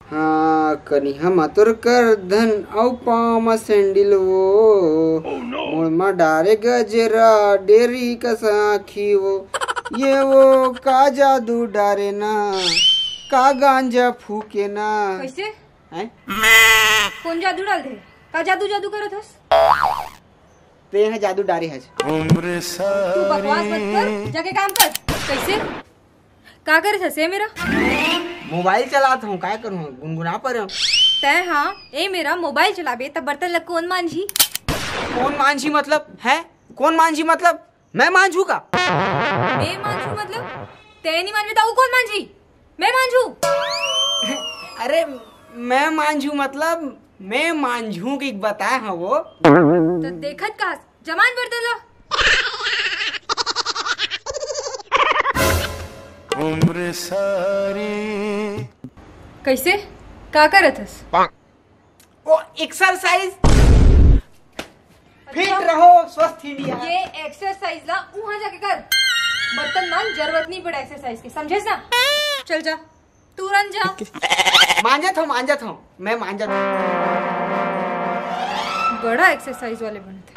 हाँ कनिहा मतुर कर धन औ पामा सैंडल वो मुड़मा डारे गजरा डेरी कसाखी वो ये वो का जादू डारे ना का गांजा फूके ना। कैसे हैं? कौन जादू डाल दे? का जादू जादू करत हस? ते यहाँ जादू डारे है। तू बकवास मत कर, जाके काम कर। कैसे का करे थे मेरा? मोबाइल चलाता हूँ, क्या करूँ, गुनगुना पर हूँ। तय हाँ ए मेरा मोबाइल चलाबे तब बर्तन लग कौन मांझी? कौन मांझी मतलब है? कौन मांझी मतलब मैं मांझू का? मैं मांझू मतलब तय नहीं मान बताऊ कौन मांझी? मैं मांझू। अरे मैं मांझू मतलब मैं मांझू की बताया है वो। तो देखत कहा जमान बर्तन लो। उम्र सारी कैसे का करत हस? वो एक्सरसाइज। फिट रहो, स्वस्थ इंडिया। ये एक्सरसाइज ला वहाँ जाके कर। बर्तन मान जरूरत नहीं पड़े एक्सरसाइज की, समझे ना? चल जा तुरंत जा। मांझत हूँ मैं मांझत हूँ। बड़ा एक्सरसाइज वाले बनते।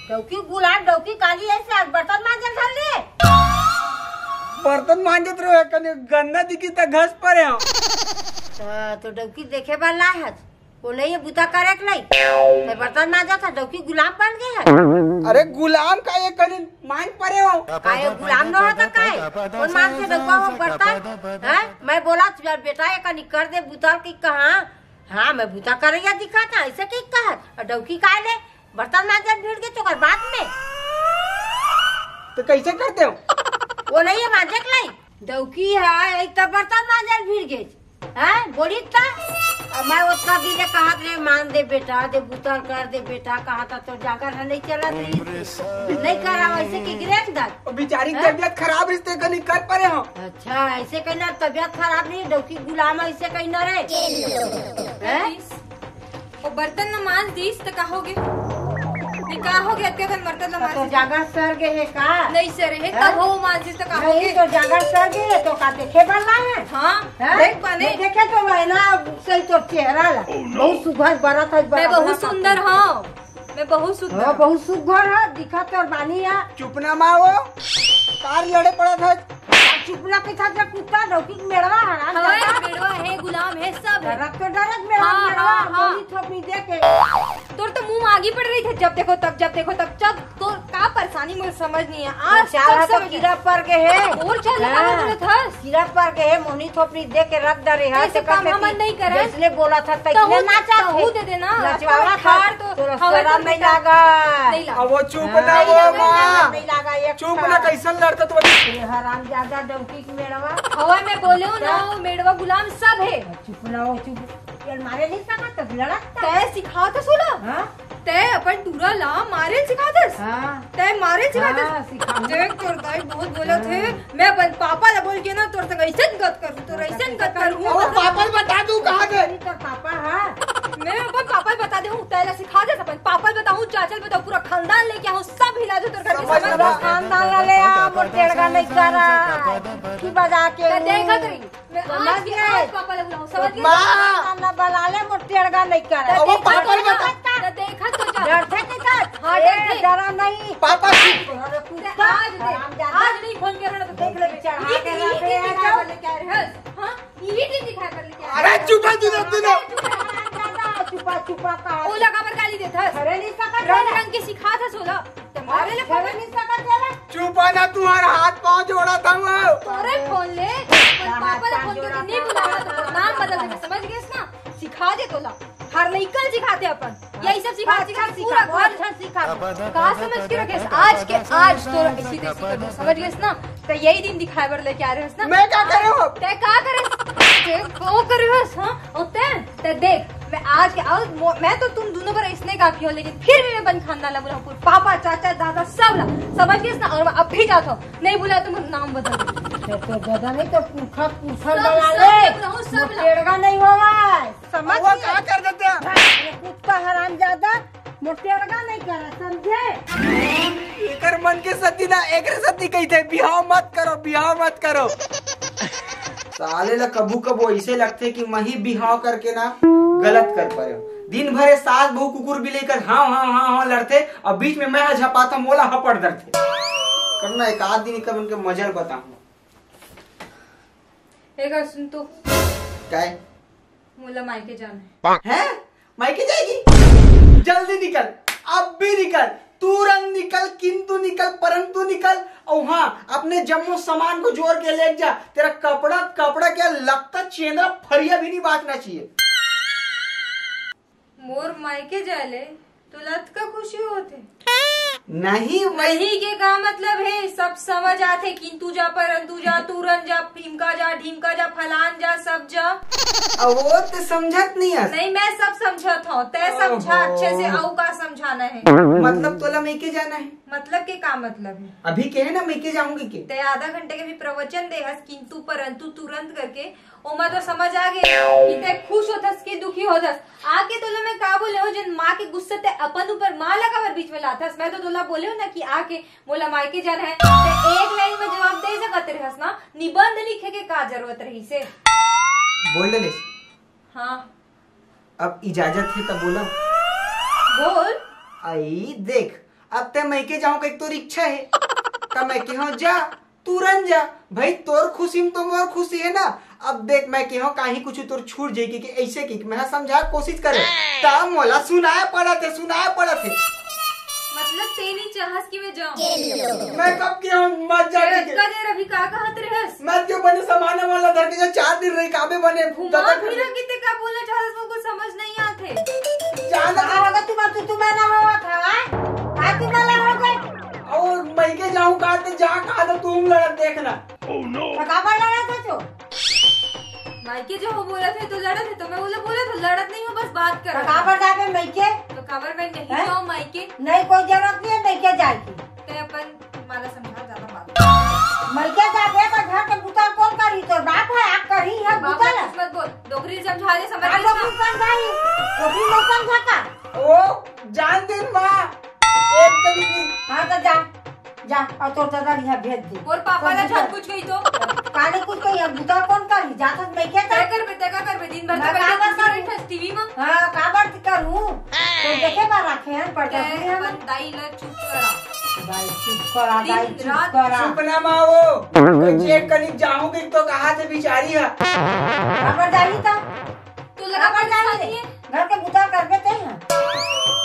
डौकी गुलाब डौकी काली ऐसे बर्तन मांजल धर ले। बर्तन मांझत रहो कने गंदा दिखी त घस पर है। तो डौकी देखे वाला है वो नहीं बुता करे नहीं। मैं बर्तन मांजा था डौकी गुलाम बन गए है। अरे गुलाम का ये कने मांझ परे हो। काहे गुलाम न होता काहे? कौन मांग के डौका वो बर्तन? हैं? मैं बोला बेटा ये कनी कर दे बुता की कहां? हां मैं बुता करैया दिखाता ऐसे की कहत। और डौकी काहे ले बर्तन मांजल भीड़ के तो कर बाद में। तो कैसे करते हो? वो नहीं है मांजक लाई डौकी है एक तो बर्तन मांजल भीड़ गए हैं बोली था। मैं उतना दिले कहा रे मान दे बेटा दे बुतर कर दे बेटा कहा था तो जाकर नहीं चला नहीं करा वैसे की गिरेन दर बेचारी तबीयत खराब रिश्ते कनी कर परे हो। अच्छा ऐसे कहना तबीयत खराब नहीं डौकी गुलाम ऐसे कहना रे। वो बर्तन न मांज दीस तो कहोगे का हो गया क्या बर्तन न मांज तो जागर सर गए है का नहीं सर है तब हो मांज दीस तो कहोगे तो जागर सर गए तो का देखे वाला है। हाँ देख पाने देखे तो ना सही तो चेहरा ला बहुत सुघर बड़ा था। मैं बहुत सुंदर हूँ मैं बहुत सुंदर बहुत सुघर है दिखा तो बानी है। चुप ना माओ कार लड़े पड़ा था। चुपला के था कुत्ता डौकी मेड़वा है मेड़वा है गुलाम है सब रख तो डरत मेड़वा गोली थोपी दे के तोर तो मुंह आगी पड़ रही थी जब देखो तब जब तो का परेशानी मुझे समझ नहीं है। आज तक सब कीड़ा पर के है और चल रहा था कीड़ा पर के है मोनी थोपड़ी दे के रख डरे है ऐसे काम हम नहीं करे इसलिए बोला था तैने नाचा हूं दे देना नचवावा था तो हवा नहीं लगा अब वो चुप ना वो मां नहीं लगा एक चुप ना कैसन लड़ता तो हराम ज्यादा डौकी की मेड़वा हवा में बोले ना मेड़वा गुलाम सब है। चुप ना हो चुप यार मारे नहीं सका तब लड़ता तय सिखा था सोला। हां तय अपन दूरा ला मारे सिखातस। हां तय मारे सिखातस। सिखा देख तोर दाई बहुत बोला थे मैं अपन पापा ला बोल के ना तोर संग ऐसन गत करूं तो ऐसन गत करूं। वो पापा बता दूं कहां गए तो पापा हां मैं अपन पापा बता दे हूं तय ला सिखा दे अपन पापा बताऊं चाचल बताऊं पूरा खानदान लेके आऊं सब हिला दो तोर घर के समझ खानदान ले आ मोर टेड़गा नहीं करा की बजा के देखत रही मैं समझ गए पापा ला बुलाऊं समझ गए मां ना बला ले मोर टेड़गा नहीं करा वो पापा बता देखत तो जा डरते के का हां डरते डरा नहीं पापा आज नहीं फोन कर रहा तो देख ले बेचारा ये क्या रहे हैं हां ये दिखा कर लेके अरे चुप है तू छुपा छुपा का ओ लगा पर गाली देता अरे नहीं सका रंग के सिखा था सोला तुम्हारे लिए अरे नहीं सका तेरा चुप है ना तुम्हारा हाथ पांव जोड़ा था वो तोरे फोन ले पापा ने फोन करके नहीं बुलाया तो नाम बदल दे समझ गए ना सिखा दे तोला हर निकल सिखाते अपन यही सब सिखा पूरा घर सिखा कहां समझ के रखे आज के आज तो इसी देसी कर दो समझ गए ना तो यही दिन दिखाए बर लेके आ रहे हैं ना मैं क्या करूं ते का करे ते को करे हां ओते ते देख मैं आज के आज मैं तो तुम दोनों पर इसने काफी हो, लेकिन फिर भी मैं बन खानदान ला बुलाऊं, पापा चाचा दादा सब ला, समझ गए ना। और मैं अब भी जाता हूँ, नहीं बुलाया तो मेरा नाम बदल दो। तो बदल नहीं तो पूछा लगा ले, सब मोटेड़गा नहीं होगा, समझ वो क्या कर देते हैं? कुत्ता हराम ज्यादा मोटेड़गा नहीं करा, समझे? एकर मन के सती ना एकर सती कही थे, बिहाव मत करो, बिहाव मत करो। साले ला कबू कबू ऐसे लगते कि मैं ही बिहाव करके ना गलत कर पाए। दिन भर सास बहू कुकुर भी लेकर हाँ हाँ हाँ हाँ लड़ते और बीच में मैं झपाता मोला हपड़ डरते। करना एक आध दिन कर उनके मजल बताऊं। एक सुन तो क्या मोला मायके जाना है? मायके जाएगी? जल्दी निकल, अब भी निकल, तुरंत निकल, किंतु निकल परंतु निकल। और हाँ, अपने जम्मू सामान को जोड़ के ले जा। तेरा कपड़ा कपड़ा क्या लगता, चेंदा फरिया भी नहीं बांटना चाहिए। मोर मायके जाले तो लत का खुशी होते नहीं वही के का मतलब है, सब समझ आते, किंतु जा परंतु जा तुरंत जा ढीमका जा फलान जा सब जा। वो तो समझत नहीं है। नहीं मैं सब समझत हूँ, तय समझा अच्छे से। औ का समझाना है मतलब तोला मेके जाना है? मतलब के का मतलब है? अभी के है ना मेके जाऊंगी के तय आधा घंटे के भी प्रवचन दे हस, किंतु परंतु तुरंत करके ओमा तो समझ आ गए कि तय खुश होतस कि दुखी होतस। आके तोला मैं का बोले हो, जन माँ के गुस्से ते अपन ऊपर माँ लगा बीच में लाथस। मैं तो तोला बोले हो ना कि आके बोला मायके जाना है, ते एक लाइन में जवाब दे सकते रहस ना, निबंध लिखे के का जरूरत रही से। बोल ले। हाँ अब इजाजत है तब बोला। बोल। आई देख, अब ते मैके जाऊं का एक तो इच्छा है, तब मैं के जा तुरंत जा भाई, तोर खुशी में तो मोर खुशी है ना। अब देख मैं के काही कुछ तोर छूट जाएगी कि ऐसे की मैं समझा कोशिश करे, तब मोला सुनाया पड़ा थे। मतलब तेरी चाहत की मैं जाऊं? मैं कब के हूँ मत जाके के देर अभी का कहत रहस? मत क्यों बने सामान वाला धर के 4 दिन रही काबे बने घुमा फिरा किते का बोलना चाहत वो को समझ नहीं आते। जाना होगा तू मैं ना हुआ था, आज तू वाला हो गए और मैं के जाऊं कहते जा कहा तो तुम लड़त देखना। काबर लड़ा था तो मायके जो बोला थे तो लड़त है, तो मैं बोला था लड़त नहीं हो, बस बात कर। काबर जावे मैके तो खबर में नहीं जाओ मायके, नहीं कोई जरूरत नहीं है मैके जाएगी। ते अपन माला समझा ज्यादा बात मैके जावे तो घर के बुता कौन करी, तो बाप है आप करी है बुता ना। मत बोल, डोगरी समझा दे, समझ डोगरी समझाई, डोगरी नहीं समझा का। ओ जान दिन माँ एक कभी हाँ तो जा और तोर दादा यहाँ भेज दे। और पापा ने झट कुछ कही तो काले कुछ कही, अब बुता कौन करी, जाता मैं क्या तय कर बे दिन भर मैं तो काबर बैठे टीवी में। हाँ काबर करूँ तो देखे बार रखे हैं पढ़ते हैं हम। दाई ला चुप करा, दाई चुप करा, दाई दिन चुप रात करा। चुप ना माओ, चेक करी जाऊंगी तो कहा से बिचारी है। काबर जानी था तो लगा काबर जानी है, घर के बुता कर देते हैं।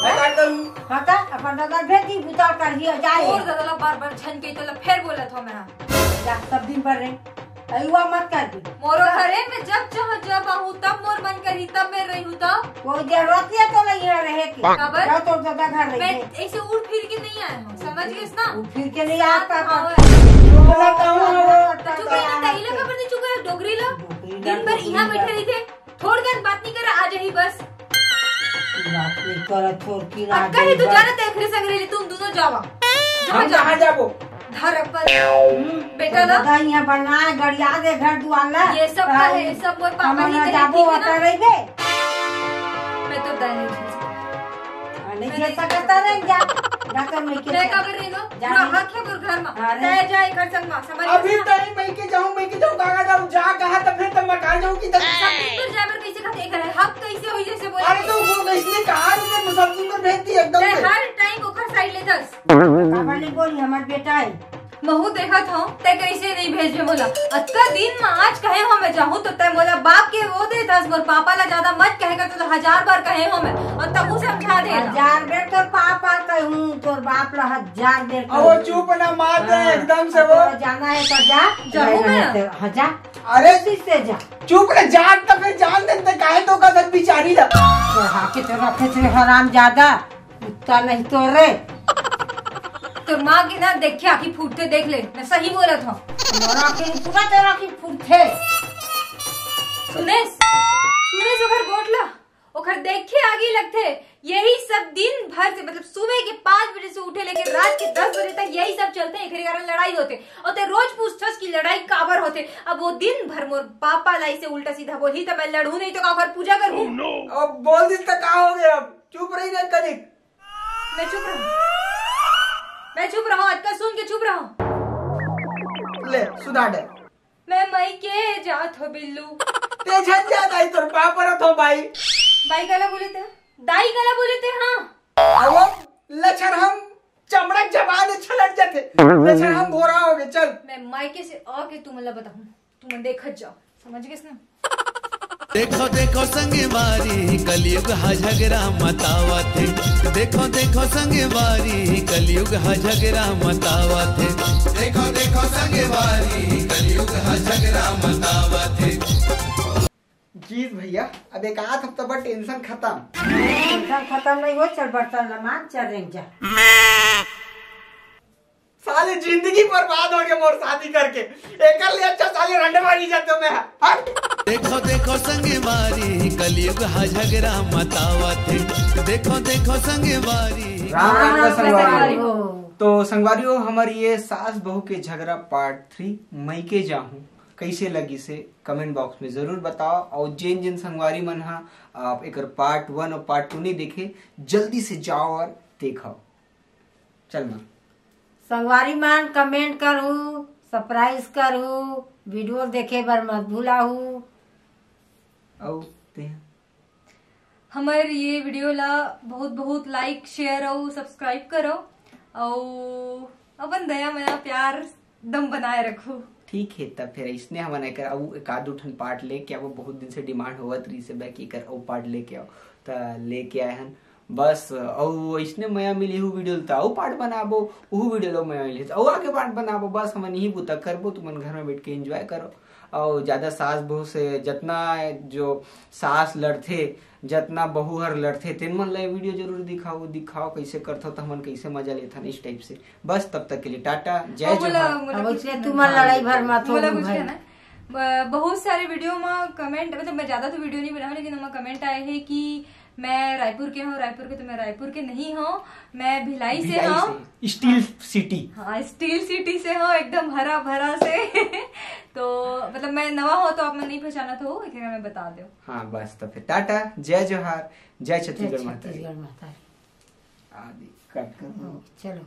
मैं काट करूं? हाँ तो अपन दादा भेज दी बुता कर ही जाए। और दादा बार झन के तो फिर बोला था मैं जा सब दिन भर रहे अयुआ मत कर दी। मोरो घरे में जब आहू तब मोर मन करी तब मैं रही हूँ, तब कोई जरूरत नहीं है तो नहीं है रहे की। खबर? जाओ तो दादा घर मैं रही ऐसे उड़ फिर के नहीं आया हूँ, समझ गए ना। फिर के नहीं आता बोला कहूं वो चुप है ना, ताई ला खबर नहीं चुका है, डोगरी ला दिन भर यहाँ बैठे रही थे, थोड़ी देर बात नहीं करे, आ जाही बस। बात नहीं करा छोड़ की ना अक्का ही तू जाना तेखरे संगरेली, तुम दोनों जावा। हम कहाँ जाबो? घर पर बेटा ला दादा यहाँ बनाए गड़िया दे घर दुआला। ये सब का है, ये सब मोर पापा ही तेरे जाबो ठीक है आता ना। रही बे मैं तो दाई नहीं ये सकता रह जा जाकर मैं के मैं का कर रही नो, पूरा हक है मोर घर में, तय जाए घर संग में, समझ अभी तक मैं के जाऊं कहाँ जाऊं, जा कहा तब फिर तब मैं कहाँ जाऊं कि तब सब दिन जाबर कैसे खाते घर है, हक कैसे होई जैसे बोले। अरे तो वो इसने कहा नहीं सब सुंदर भेजती एकदम तय से। हर टाइम ओखर साइड ले दस काबर नहीं बोली हमार बेटा है महू देखा था तय कैसे नहीं भेजे बोला, अक्का दिन में आज कहे हो मैं जाऊँ तो तय बोला बाप के वो दे दस, मोर पापा ला ज्यादा मत कहेगा तो 1000 बार कहे हो मैं, और तब उसे समझा दे 1000 बेर तोर पापा कहूँ, तोर बाप ला 1000 बेर अब वो चुप ना मार दे एकदम से वो। जाना है तो जा जाऊँ मैं? हाँ जा अरे से जा चुप ना, जान तब फिर जान देते काहे तो का बिचारी ला। हाके तो रखे थे हराम ज्यादा कुत्ता नहीं तो रे तो माँ की ना देखे आखी फूटते देख ले, मैं सही बोला था। मोरा के पूरा तेरा की फूट थे सुनेस जो घर गोटला ओखर देखे आगे लगते। यही सब दिन भर से मतलब सुबह के 5 बजे से उठे लेके रात के 10 बजे तक यही सब चलते। एकरे कारण लड़ाई होते और ते रोज पूछथस की लड़ाई काबर होते। अब वो दिन भर मोर पापा लाई से उल्टा सीधा बोली तो मैं लड़ू नहीं तो का पूजा करूं। अब बोल दी तो का हो गया, अब चुप रही ना कनिक। मैं चुप रहा हूँ, अटका सुन के चुप रहा हूँ। ले सुधा दे। मैं मई के जात हो बिल्लू। ते झन जात आई तोर पाप परत हो भाई। बाई गला बोले थे, दाई गला बोले थे। हाँ अब लक्षण हम चमड़ा जबान छलट जाते, लक्षण हम भोरा हो गए। चल मैं मायके से आके तू मतलब बताऊं, तू मन देखत जाओ, समझ गए ना। देखो देखो संगे वारी कलयुग हा झगड़ा मतावा थे। देखो देखो संगे वारी कलयुग हा झगड़ा मतावा थे। देखो देखो संगे वारी कलयुग हा झगड़ा मतावा थे। जीत भैया अब एक आध हफ्ता बाद टेंशन खत्म। टेंशन खत्म नहीं हो, चल बर्तन लमान चल रेंग जा। साले जिंदगी बर्बाद हो गया मोर शादी करके। एक ले अच्छा साले रंडे मारी जाते मैं। देखो देखो संगे वारी कलयुग हा झगड़ा मतावा थे। देखो देखो संगे वारी। राम राम का संगवारी हो। तो संगवारियों हमारी ये सास बहू के झगड़ा पार्ट 3 मई के जाहूं कैसे लगी से कमेंट बॉक्स में जरूर बताओ। और जिन जिन संगवारी मन हा आप एक पार्ट 1 और पार्ट 2 नहीं देखे जल्दी से जाओ और देखो। चल मां संगवारी मान कमेंट करू, सरप्राइज करू, वीडियो देखे बर मत भूलाहू। हमारे ये वीडियो ला बहुत बहुत लाइक शेयर और सब्सक्राइब करो और अपन दया मया प्यार दम बनाए रखो। ठीक है तब फिर इसने हमन एक आध उठन पार्ट लेके आओ। बहुत दिन से डिमांड होवत रही से बैकी कर ओ पार्ट लेके आओ त लेके आए हन बस। और इसने मया मिली हु वीडियो ता ओ पार्ट बनाबो, उ वीडियो लो मया मिली और आगे पार्ट बनाबो। बस हमन यही बुता करबो, तुमन घर में बैठ के एंजॉय करो। और ज्यादा सास बहू से जितना जो सास लड़थे जितना बहू हर लड़थे तेन मन ला वीडियो जरूर दिखाओ कैसे करथो तो हमन कैसे मजा लेथन इस टाइप से। बस तब तक के लिए टाटा, जय जवाहर। तुम्हार लड़ाई भर मत हो बहुत सारे वीडियो में कमेंट मतलब मैं ज्यादा तो वीडियो नहीं बनाऊँ लेकिन हमें कमेंट आए हैं कि मैं रायपुर के हूँ। रायपुर के तो मैं रायपुर के नहीं हूँ, मैं भिलाई से हूँ, स्टील सिटी। हाँ स्टील सिटी से हूँ, एकदम हरा भरा से। तो मतलब मैं नवा हो तो आप मैं नहीं पहचाना तो मैं बता दो। हाँ बस तो फिर टाटा, जय जवाहर, जय छत्तीसगढ़ माता छत्तीसगढ़ माता आदि कट कर चलो।